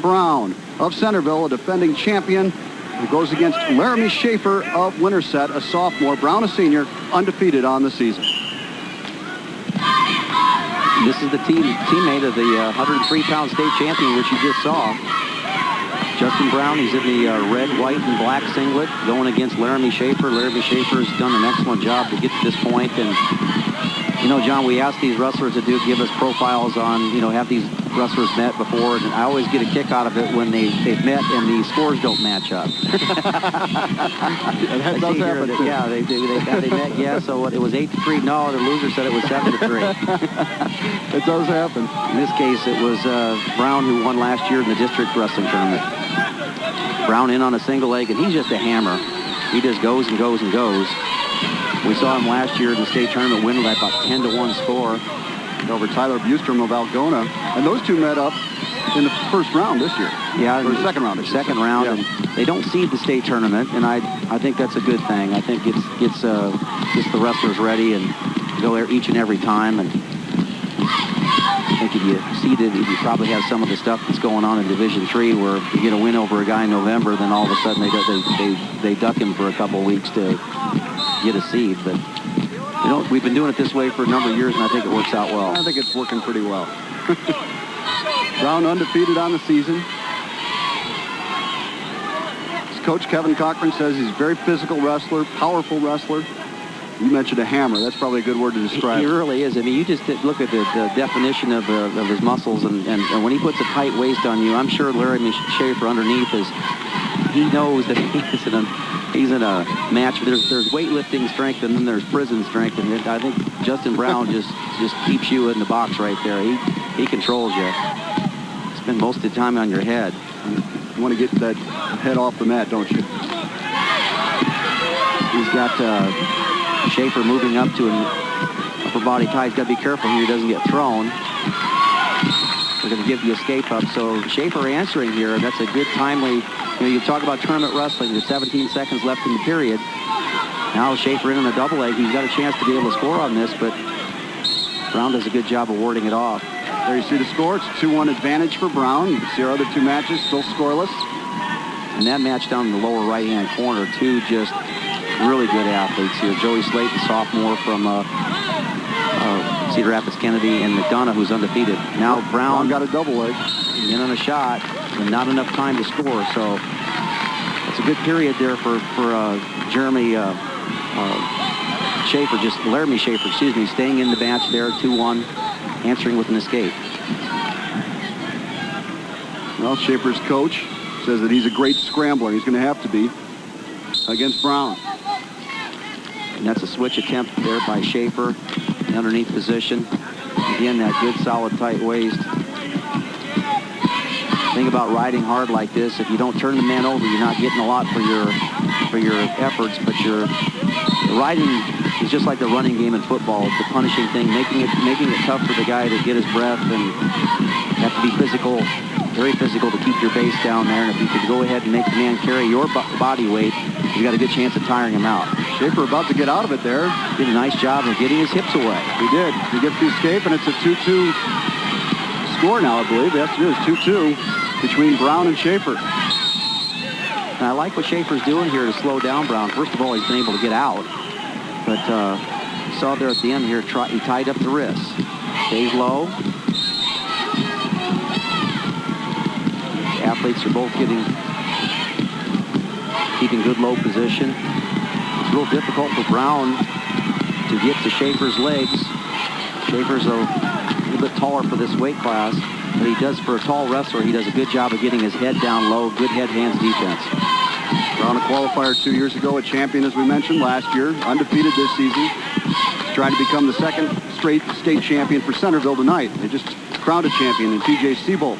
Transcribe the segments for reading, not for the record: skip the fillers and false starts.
Brown of Centerville, a defending champion, who goes against Laramie Shaffer of Winterset, a sophomore. Brown, a senior, undefeated on the season. This is the teammate of the 103-pound state champion, which you just saw. Justin Brown, he's in the red, white, and black singlet, going against Laramie Shaffer. Laramie Shaffer has done an excellent job to get to this point. And, you know, John, we asked these wrestlers to give us profiles on, you know, have these wrestlers met before, and I always get a kick out of it when they've met and the scores don't match up. That does happen. Yeah, they met, yeah, so it was 8-3. No, the loser said it was 7-3. It does happen. In this case, it was Brown who won last year in the district wrestling tournament. Brown in on a single leg, and he's just a hammer. He just goes and goes and goes. We saw him last year in the state tournament win by about 10-1 score over Tyler Bustrom of Algona, and those two met up in the first round this year. Yeah, or second round. Second round, yeah. And they don't seed the state tournament, and I think that's a good thing. I think it's the wrestlers ready and go there each and every time. And I think if you seeded, you probably have some of the stuff that's going on in Division III, where if you get a win over a guy in November, then all of a sudden they duck him for a couple of weeks to get a seed. But you know, we've been doing it this way for a number of years, and I think it works out well. I think it's working pretty well. Brown undefeated on the season. His coach, Kevin Cochran, says he's a very physical wrestler, powerful wrestler. You mentioned a hammer. That's probably a good word to describe. He really is. I mean, you just look at the definition of his muscles, and when he puts a tight waist on you, I'm sure Laramie Shaffer underneath he knows that he's in a match. There's weightlifting strength, and then there's prison strength, and I think Justin Brown just keeps you in the box right there. He controls you. Spend most of the time on your head. You want to get that head off the mat, don't you? He's got Shaffer moving up to an upper body tie. He's got to be careful here he doesn't get thrown. They're going to give the escape up. So Shaffer answering here. That's a good timely. You know, you talk about tournament wrestling. There's 17 seconds left in the period. Now Shaffer in on a double leg. He's got a chance to be able to score on this, but Brown does a good job of warding it off. There you see the score. It's 2-1 advantage for Brown. You can see our other two matches still scoreless. And that match down in the lower right-hand corner, two just really good athletes here. Joey Slaton, sophomore from Cedar Rapids Kennedy, and McDonough, who's undefeated. Now Brown got a double leg. In on a shot, and not enough time to score. So it's a good period there for Laramie Shaffer, excuse me, staying in the match there, 2-1, answering with an escape. Well, Shaffer's coach says that he's a great scrambler. He's going to have to be against Brown. And that's a switch attempt there by Shaffer, the underneath position. Again, that good, solid, tight waist. Thing about riding hard like this, if you don't turn the man over, you're not getting a lot for your efforts, but the riding is just like the running game in football. It's the punishing thing, making it tough for the guy to get his breath, and you have to be physical, very physical, to keep your base down there. And if you could go ahead and make the man carry your body weight, you got a good chance of tiring him out. Shaffer about to get out of it there. Did a nice job of getting his hips away. He did. He gets the escape, and it's a 2-2 score now, I believe. Yes, it is 2-2 between Brown and Shaffer. And I like what Shaffer's doing here to slow down Brown. First of all, he's been able to get out. But you saw there at the end here, he tied up the wrist. Stays low. The athletes are both keeping good low position. It's a little difficult for Brown to get to Shaffer's legs. Shaffer's a little bit taller for this weight class, but he does, for a tall wrestler, he does a good job of getting his head down low, good head-hands defense. Brown, a qualifier 2 years ago, a champion, as we mentioned, last year, undefeated this season. He's trying to become the second straight state champion for Centerville tonight. They just crowned a champion in TJ Siebold.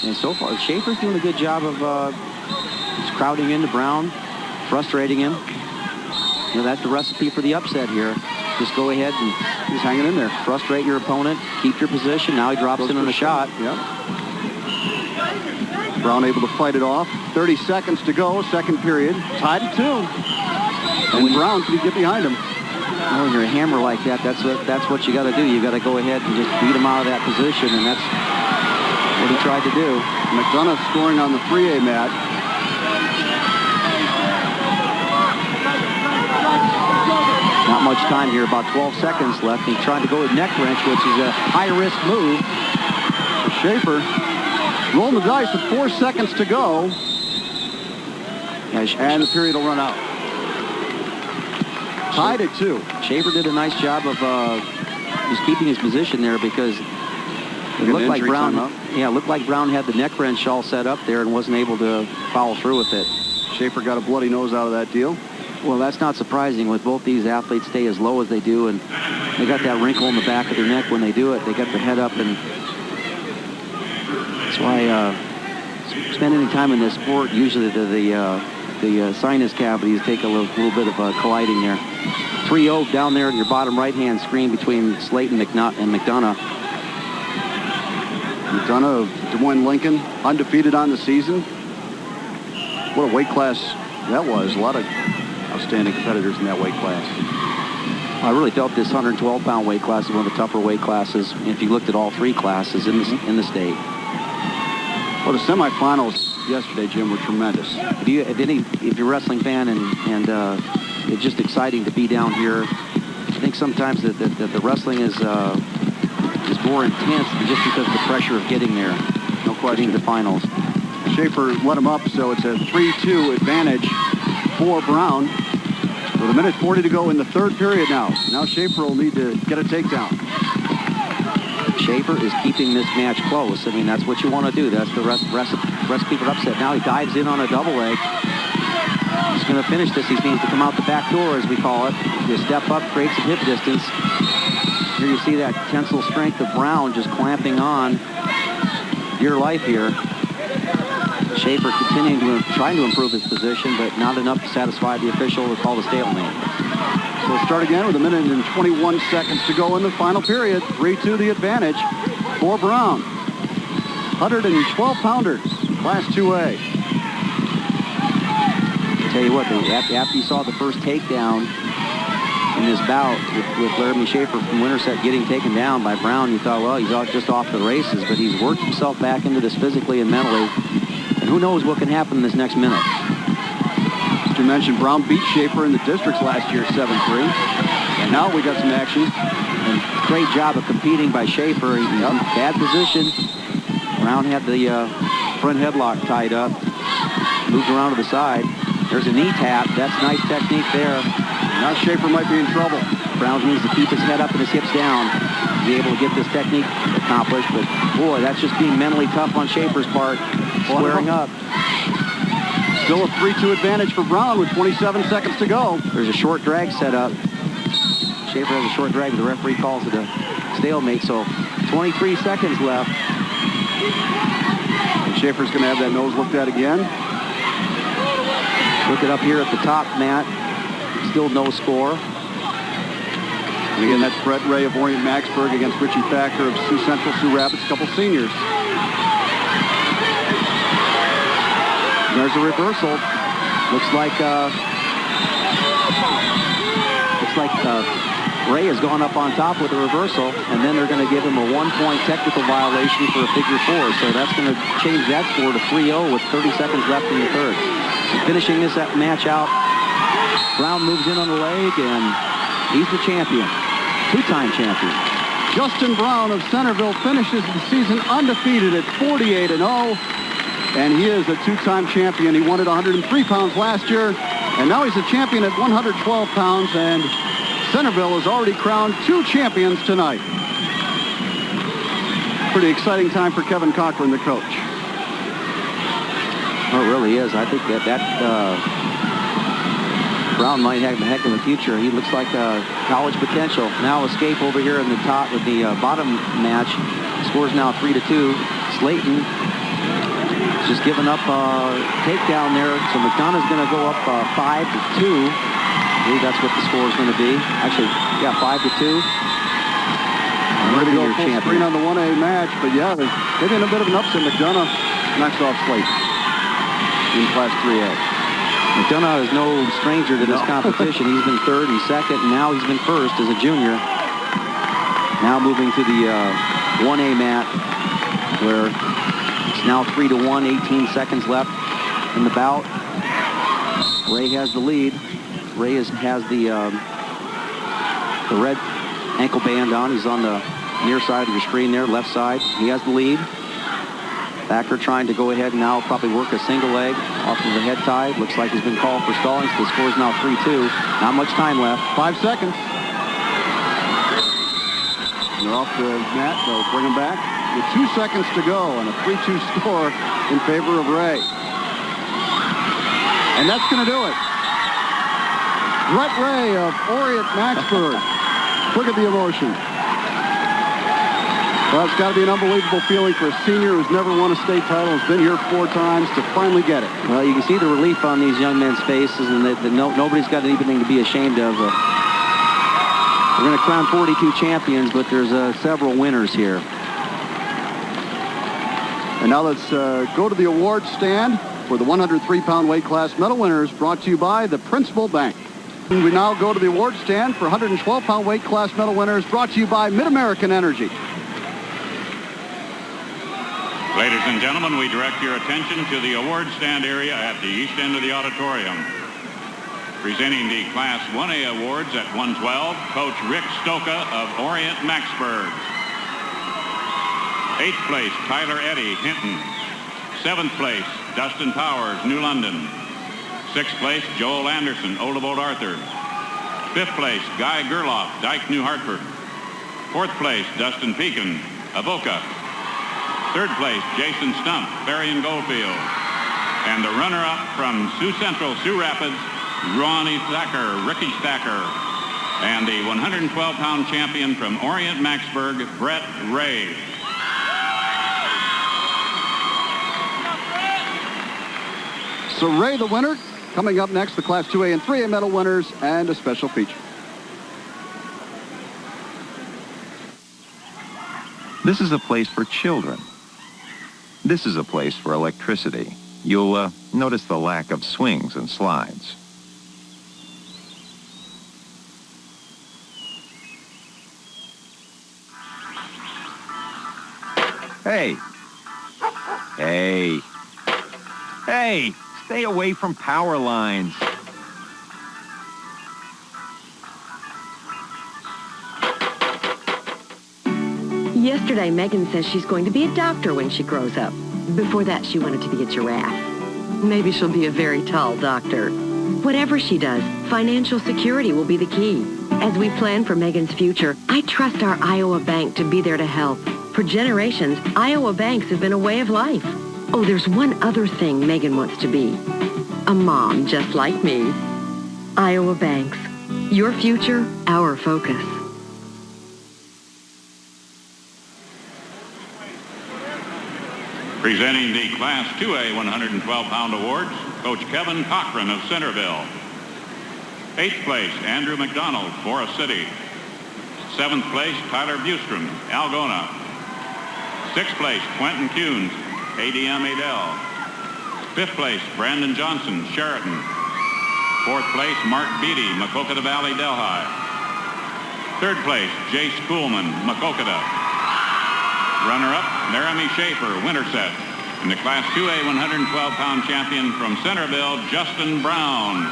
And so far, Shaffer's doing a good job of just crowding into Brown, frustrating him. You know, that's the recipe for the upset here. Just go ahead and he's hanging in there. Frustrate your opponent, keep your position. Now he drops in on a shot. Yep. Brown able to fight it off. 30 seconds to go, second period. Tied at 2. And Brown, can he get behind him? When you're a hammer like that, that's what you got to do. You got to go ahead and just beat him out of that position, and that's what he tried to do. McDonough scoring on the 3A mat. Not much time here, about 12 seconds left. He's trying to go with neck wrench, which is a high-risk move. Shaffer rolling the dice with 4 seconds to go. And the period will run out. Tied at 2. Shaffer did a nice job of just keeping his position there because it looked like Brown. Yeah, it looked like Brown had the neck wrench all set up there and wasn't able to follow through with it. Shaffer got a bloody nose out of that deal. Well, that's not surprising with both these athletes stay as low as they do, and they got that wrinkle in the back of their neck when they do it. They got their head up, and that's why spend any time in this sport, usually the sinus cavities take a little bit of colliding there. 3-0 down there in your bottom right-hand screen between Slaton and McDonough. McDonough of Des Moines Lincoln, undefeated on the season. What a weight class that was. A lot of outstanding competitors in that weight class. I really felt this 112-pound weight class is one of the tougher weight classes if you looked at all three classes in the state. Well, the semifinals yesterday, Jim, were tremendous. If you're a wrestling fan and it's just exciting to be down here, I think sometimes that the wrestling is more intense just because of the pressure of getting there. No question. The finals. Shaffer let him up, so it's a 3-2 advantage for Brown. With 1:40 to go in the third period now. Now Shaffer will need to get a takedown. Shaffer is keeping this match close. I mean, that's what you want to do. That's the recipe for upset. Now he dives in on a double leg. He's going to finish this. He needs to come out the back door, as we call it. You step up, create some hip distance. Here you see that tensile strength of Brown just clamping on dear life here. Shaffer continuing trying to improve his position, but not enough to satisfy the official to call the stalemate. So we'll start again with 1:21 to go in the final period. 3-2 the advantage for Brown. 112-pounders, Class 2A. Tell you what, after you saw the first takedown in this bout with Laramie Shaffer from Winterset getting taken down by Brown, you thought, well, he's just off to the races, but he's worked himself back into this physically and mentally. And who knows what can happen in this next minute. As you mentioned, Brown beat Shaffer in the districts last year 7-3. And now we got some action. And great job of competing by Shaffer. He's in bad position. Brown had the front headlock tied up. Moved around to the side. There's a knee tap. That's nice technique there. Now Shaffer might be in trouble. Brown needs to keep his head up and his hips down to be able to get this technique accomplished. But boy, that's just being mentally tough on Shaffer's part. Squaring up. Still a 3-2 advantage for Brown with 27 seconds to go. There's a short drag set up. Shaffer has a short drag, but the referee calls it a stalemate, so 23 seconds left. And Shaffer's going to have that nose looked at again. Look it up here at the top, Matt. Still no score. And again, that's Brett Ray of Orient Maxburg against Richie Thacker of Sioux Central, Sioux Rapids, a couple seniors. There's a reversal. Looks like Ray has gone up on top with a reversal, and then they're going to give him a 1-point technical violation for a figure 4. So that's going to change that score to 3-0 with 30 seconds left in the third. Finishing this match out, Brown moves in on the leg, and he's the champion, two-time champion. Justin Brown of Centerville finishes the season undefeated at 48-0. And he is a two-time champion. He won at 103 pounds last year, and now he's a champion at 112 pounds, and Centerville has already crowned 2 champions tonight. Pretty exciting time for Kevin Cochran, the coach. Oh, it really is. I think that Brown might have a heck of a future. He looks like college potential. Now escape over here in the top with the bottom match. Scores now 3-2. Slaton just giving up a takedown there. So McDonough's going to go up 5-2. I believe that's what the score is going to be. Actually, yeah, 5-2. I'm ready to go full screen on the 1A match, but yeah, they've been a bit of an upset. McDonough knocks off Slaton in Class 3A. McDonough is no stranger to this competition. He's been third and second, and now he's been first as a junior. Now moving to the 1A mat, where It's now 3-1, 18 seconds left in the bout. Ray has the lead. Ray has the red ankle band on. He's on the near side of your screen there, left side. He has the lead. Thacker trying to go ahead and now probably work a single leg off of the head tie. Looks like he's been called for stalling, so the score is now 3-2. Not much time left. 5 seconds. And they're off the mat. They'll bring him back with 2 seconds to go and a 3-2 score in favor of Ray. And that's going to do it. Brett Ray of Orient Maxburg. Look at the emotion. Well, it's got to be an unbelievable feeling for a senior who's never won a state title, has been here 4 times, to finally get it. Well, you can see the relief on these young men's faces, and that nobody's got anything to be ashamed of. We're going to crown 42 champions, but there's several winners here. And now let's go to the award stand for the 103-pound weight class medal winners, brought to you by the Principal Bank. And we now go to the award stand for 112-pound weight class medal winners, brought to you by Mid-American Energy. Ladies and gentlemen, we direct your attention to the award stand area at the east end of the auditorium. Presenting the Class 1A awards at 112, Coach Rick Stoka of Orient Maxburg. 8th place, Tyler Eddy, Hinton. 7th place, Dustin Powers, New London. 6th place, Joel Anderson, Oldebold Arthur. 5th place, Guy Gerloff, Dyke, New Hartford. 4th place, Dustin Pekin, Avoca. 3rd place, Jason Stump, Berrien Goldfield. And the runner-up from Sioux Central, Sioux Rapids, Ronnie Thacker, Ricky Thacker. And the 112-pound champion from Orient Maxburg, Brett Ray. So Ray, the winner. Coming up next, the Class 2A and 3A medal winners and a special feature. This is a place for children. This is a place for electricity. You'll notice the lack of swings and slides. Hey! Hey! Hey! Stay away from power lines. Yesterday, Megan says she's going to be a doctor when she grows up. Before that, she wanted to be a giraffe. Maybe she'll be a very tall doctor. Whatever she does, financial security will be the key. As we plan for Megan's future, I trust our Iowa Bank to be there to help. For generations, Iowa banks have been a way of life. Oh, there's one other thing Megan wants to be. A mom just like me. Iowa Banks. Your future, our focus. Presenting the Class 2A 112-pound awards, Coach Kevin Cochran of Centerville. 8th place, Andrew McDonough, Forest City. 7th place, Tyler Bustrom, Algona. 6th place, Quentin Kuhns, ADM Adel. 5th place, Brandon Johnson, Sheraton. 4th place, Mark Beatty, Maquoketa Valley, Delhi. 3rd place, Jace Kuhlman, Maquoketa. Runner-up, Laramie Shaffer, Winterset. And the Class 2A 112-pound champion from Centerville, Justin Brown.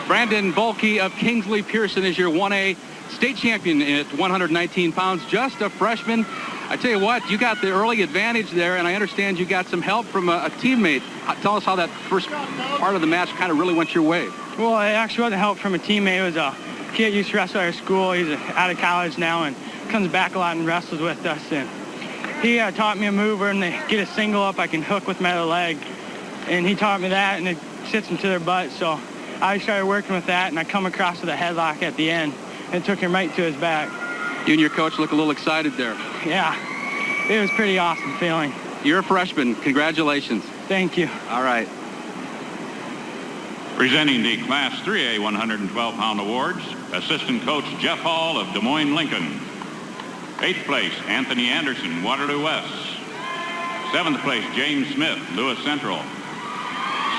Brandon Bulkey of Kingsley Pearson is your 1A state champion at 119 pounds, just a freshman. I tell you what, you got the early advantage there, and I understand you got some help from a teammate. Tell us how that first part of the match kind of really went your way. Well, it actually wasn't help from a teammate. It was a kid used to wrestle at our school. He's out of college now and comes back a lot and wrestles with us. And he taught me a move where when they get a single up, I can hook with my other leg. And he taught me that, and it sits into their butt. So I started working with that, and I come across with a headlock at the end and took him right to his back. You and your coach look a little excited there. Yeah, it was pretty awesome feeling. You're a freshman. Congratulations. Thank you. All right. Presenting the Class 3A 112-pound awards, Assistant Coach Jeff Hall of Des Moines Lincoln. 8th place, Anthony Anderson, Waterloo West. 7th place, James Smith, Lewis Central.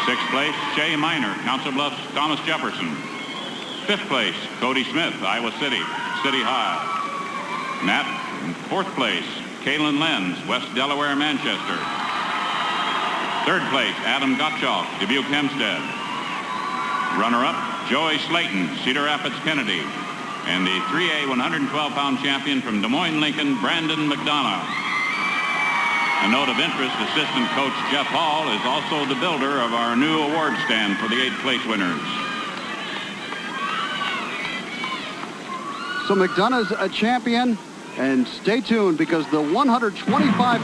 6th place, Shay Miner, Council Bluffs, Thomas Jefferson. Fifth place, Cody Smith, Iowa City, City High. Nat, fourth place, Kalen Lenz, West Delaware, Manchester. Third place, Adam Gottschalk, Dubuque, Hempstead. Runner-up, Joey Slaton, Cedar Rapids, Kennedy. And the 3A 112-pound champion from Des Moines, Lincoln, Brandon McDonough. A note of interest, assistant coach Jeff Hall is also the builder of our new award stand for the 8th place winners. So McDonough's a champion, and stay tuned because the 125-pound